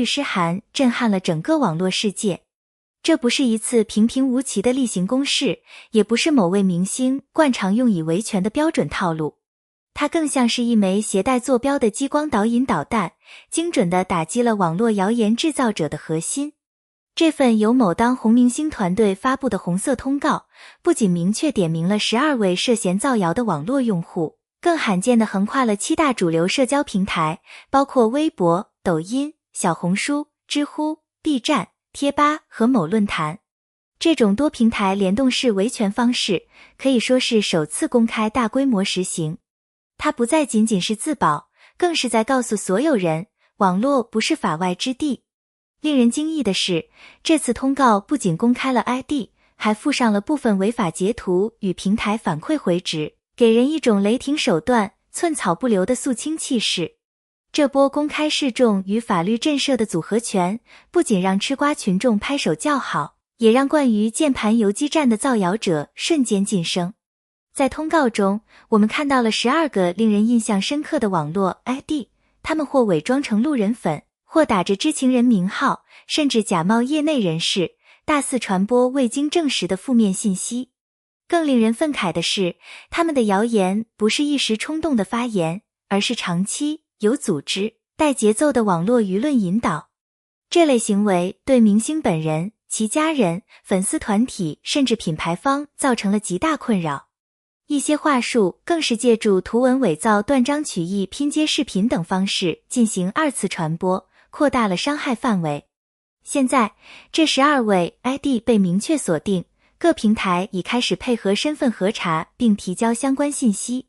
律师函震撼了整个网络世界。这不是一次平平无奇的例行公事，也不是某位明星惯常用以维权的标准套路。它更像是一枚携带坐标的激光导引导弹，精准地打击了网络谣言制造者的核心。这份由某当红明星团队发布的红色通告，不仅明确点名了12位涉嫌造谣的网络用户，更罕见地横跨了7大主流社交平台，包括微博、抖音、小红书、知乎、B 站、贴吧和某论坛。这种多平台联动式维权方式可以说是首次公开大规模实行。它不再仅仅是自保，更是在告诉所有人，网络不是法外之地。令人惊异的是，这次通告不仅公开了 ID， 还附上了部分违法截图与平台反馈回执，给人一种雷霆手段、寸草不留的肃清气势。这波公开示众与法律震慑的组合拳，不仅让吃瓜群众拍手叫好，也让惯于键盘游击战的造谣者瞬间晋升。在通告中，我们看到了12个令人印象深刻的网络 ID， 他们或伪装成路人粉，或打着知情人名号，甚至假冒业内人士，大肆传播未经证实的负面信息。更令人愤慨的是，他们的谣言不是一时冲动的发言，而是长期有组织、带节奏的网络舆论引导。这类行为对明星本人、其家人、粉丝团体甚至品牌方造成了极大困扰。一些话术更是借助图文伪造、断章取义、拼接视频等方式进行2次传播，扩大了伤害范围。现在，这12位 ID 被明确锁定，各平台已开始配合身份核查并提交相关信息。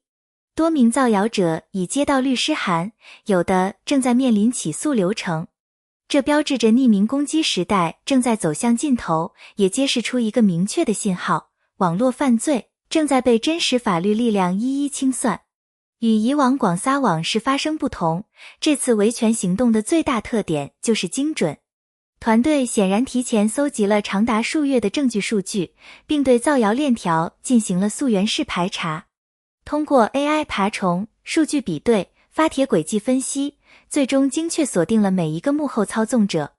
多名造谣者已接到律师函，有的正在面临起诉流程。这标志着匿名攻击时代正在走向尽头，也揭示出一个明确的信号：网络犯罪正在被真实法律力量一一清算。与以往广撒网式发生不同，这次维权行动的最大特点就是精准。团队显然提前搜集了长达数月的证据数据，并对造谣链条进行了溯源式排查。通过 AI 爬虫、数据比对、发帖轨迹分析，最终精确锁定了每一个幕后操纵者。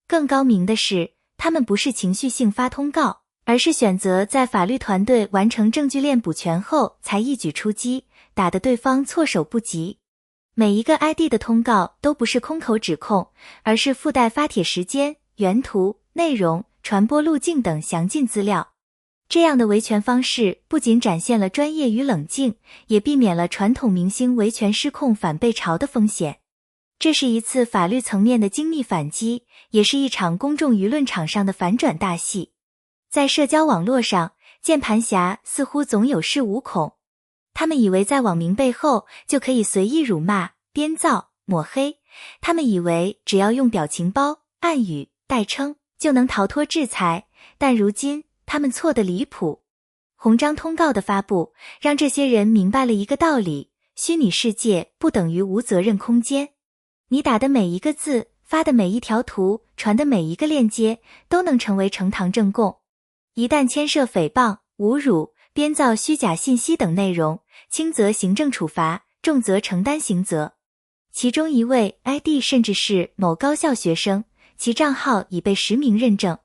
更高明的是，他们不是情绪性发通告，而是选择在法律团队完成证据链补全后才一举出击，打得对方措手不及。每一个 ID 的通告都不是空口指控，而是附带发帖时间、原图、内容、传播路径等详尽资料。这样的维权方式不仅展现了专业与冷静，也避免了传统明星维权失控反被嘲的风险。这是一次法律层面的精密反击，也是一场公众舆论场上的反转大戏。在社交网络上，键盘侠似乎总有恃无恐。他们以为在网民背后就可以随意辱骂、编造、抹黑，他们以为只要用表情包、暗语、代称就能逃脱制裁，但如今他们错得离谱。红章通告的发布，让这些人明白了一个道理：虚拟世界不等于无责任空间。你打的每一个字，发的每一条图，传的每一个链接，都能成为呈堂证供。一旦牵涉诽谤、侮辱、编造虚假信息等内容，轻则行政处罚，重则承担刑责。其中一位 ID 甚至是某高校学生，其账号已被实名认证。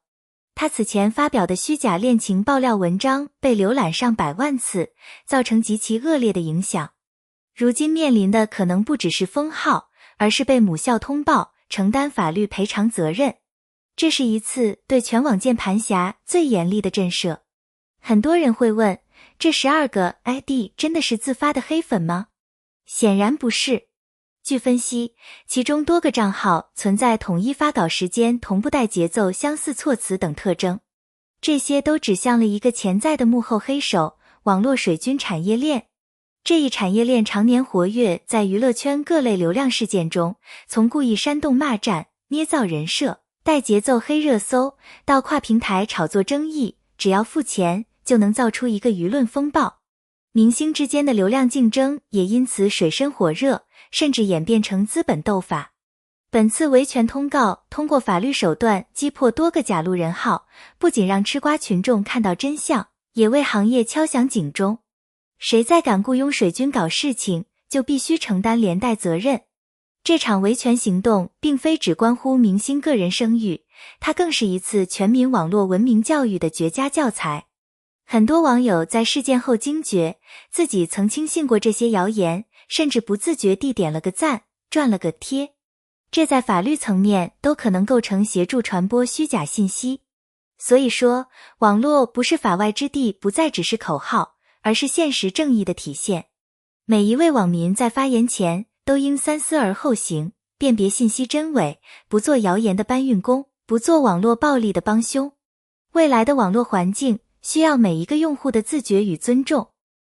他此前发表的虚假恋情爆料文章被浏览上百万次，造成极其恶劣的影响。如今面临的可能不只是封号，而是被母校通报，承担法律赔偿责任。这是一次对全网键盘侠最严厉的震慑。很多人会问，这12个 ID 真的是自发的黑粉吗？显然不是。据分析，其中多个账号存在统一发稿时间、同步带节奏、相似措辞等特征，这些都指向了一个潜在的幕后黑手——网络水军产业链。这一产业链常年活跃在娱乐圈各类流量事件中，从故意煽动骂战、捏造人设、带节奏黑热搜，到跨平台炒作争议，只要付钱就能造出一个舆论风暴。明星之间的流量竞争也因此水深火热，甚至演变成资本斗法。本次维权通告通过法律手段击破多个假路人号，不仅让吃瓜群众看到真相，也为行业敲响警钟。谁再敢雇佣水军搞事情，就必须承担连带责任。这场维权行动并非只关乎明星个人声誉，它更是一次全民网络文明教育的绝佳教材。很多网友在事件后惊觉，自己曾轻信过这些谣言，甚至不自觉地点了个赞，转了个贴。这在法律层面都可能构成协助传播虚假信息。所以说，网络不是法外之地，不再只是口号，而是现实正义的体现。每一位网民在发言前都应三思而后行，辨别信息真伪，不做谣言的搬运工，不做网络暴力的帮凶。未来的网络环境需要每一个用户的自觉与尊重。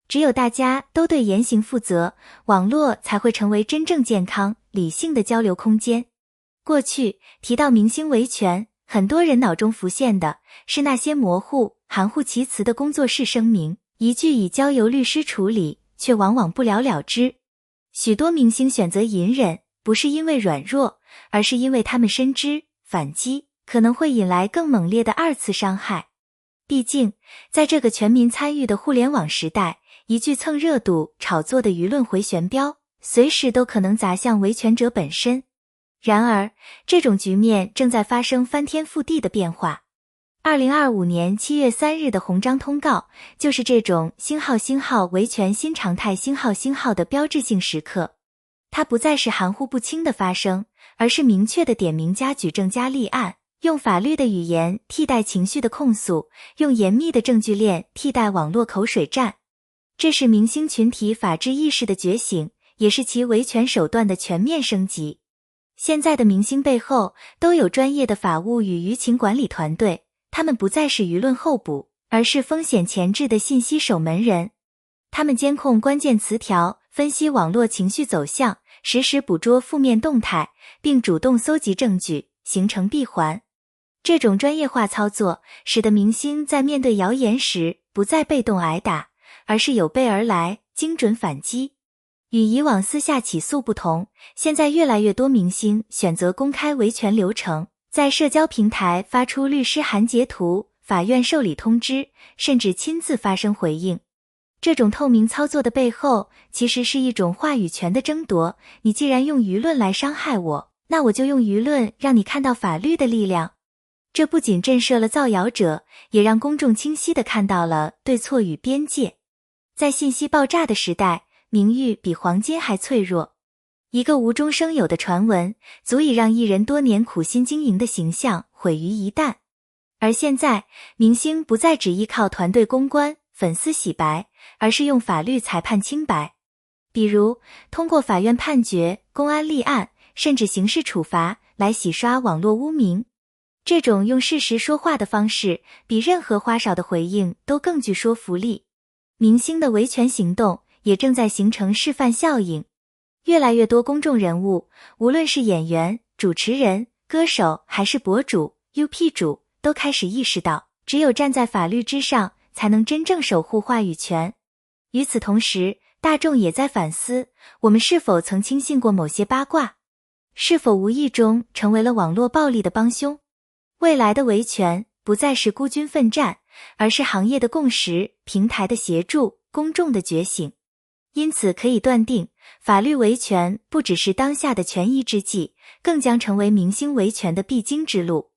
只有大家都对言行负责，网络才会成为真正健康、理性的交流空间。过去提到明星维权，很多人脑中浮现的是那些模糊、含糊其辞的工作室声明，一句已交由律师处理，却往往不了了之。许多明星选择隐忍，不是因为软弱，而是因为他们深知反击可能会引来更猛烈的二次伤害。毕竟，在这个全民参与的互联网时代，一句蹭热度、炒作的舆论回旋镖，随时都可能砸向维权者本身。然而，这种局面正在发生翻天覆地的变化。2025年7月3日的红章通告，就是这种星号维权新常态星号的标志性时刻。它不再是含糊不清的发声，而是明确的点名加举证加立案，用法律的语言替代情绪的控诉，用严密的证据链替代网络口水战。这是明星群体法治意识的觉醒，也是其维权手段的全面升级。现在的明星背后都有专业的法务与舆情管理团队，他们不再是舆论候补，而是风险前置的信息守门人。他们监控关键词条，分析网络情绪走向，实时捕捉负面动态，并主动搜集证据，形成闭环。这种专业化操作，使得明星在面对谣言时，不再被动挨打，而是有备而来，精准反击。与以往私下起诉不同，现在越来越多明星选择公开维权流程，在社交平台发出律师函截图、法院受理通知，甚至亲自发声回应。这种透明操作的背后，其实是一种话语权的争夺。你既然用舆论来伤害我，那我就用舆论让你看到法律的力量。这不仅震慑了造谣者，也让公众清晰地看到了对错与边界。在信息爆炸的时代，名誉比黄金还脆弱。一个无中生有的传闻，足以让艺人多年苦心经营的形象毁于一旦。而现在，明星不再只依靠团队公关、粉丝洗白，而是用法律裁判清白。比如，通过法院判决、公安立案，甚至刑事处罚来洗刷网络污名。这种用事实说话的方式，比任何花哨的回应都更具说服力。明星的维权行动也正在形成示范效应。越来越多公众人物，无论是演员、主持人、歌手还是博主、UP 主，都开始意识到，只有站在法律之上，才能真正守护话语权。与此同时，大众也在反思，我们是否曾轻信过某些八卦？是否无意中成为了网络暴力的帮凶？未来的维权不再是孤军奋战，而是行业的共识、平台的协助、公众的觉醒。因此可以断定，法律维权不只是当下的权宜之计，更将成为明星维权的必经之路。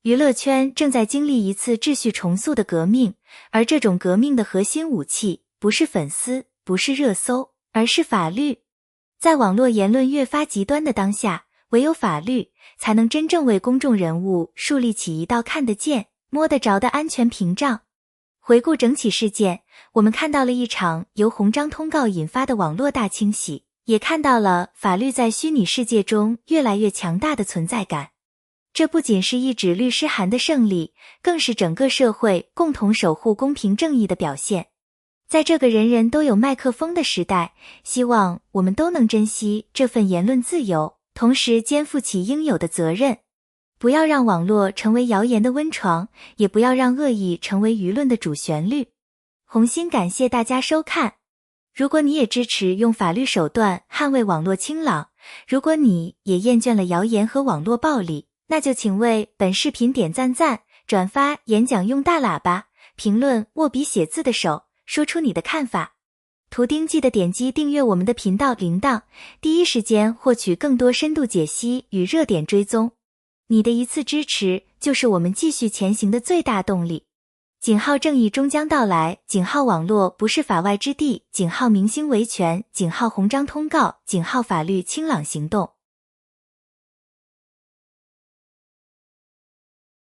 娱乐圈正在经历一次秩序重塑的革命，而这种革命的核心武器，不是粉丝，不是热搜，而是法律。在网络言论越发极端的当下，唯有法律才能真正为公众人物树立起一道看得见、摸得着的安全屏障。回顾整起事件，我们看到了一场由红章通告引发的网络大清洗，也看到了法律在虚拟世界中越来越强大的存在感。这不仅是一纸律师函的胜利，更是整个社会共同守护公平正义的表现。在这个人人都有麦克风的时代，希望我们都能珍惜这份言论自由，同时肩负起应有的责任。不要让网络成为谣言的温床，也不要让恶意成为舆论的主旋律。红心感谢大家收看。如果你也支持用法律手段捍卫网络清朗，如果你也厌倦了谣言和网络暴力，那就请为本视频点赞、转发，演讲用大喇叭，评论握笔写字的手，说出你的看法。图钉记得点击订阅我们的频道铃铛，第一时间获取更多深度解析与热点追踪。你的一次支持就是我们继续前行的最大动力。井号正义终将到来，井号网络不是法外之地，井号明星维权，井号红章通告，井号法律清朗行动。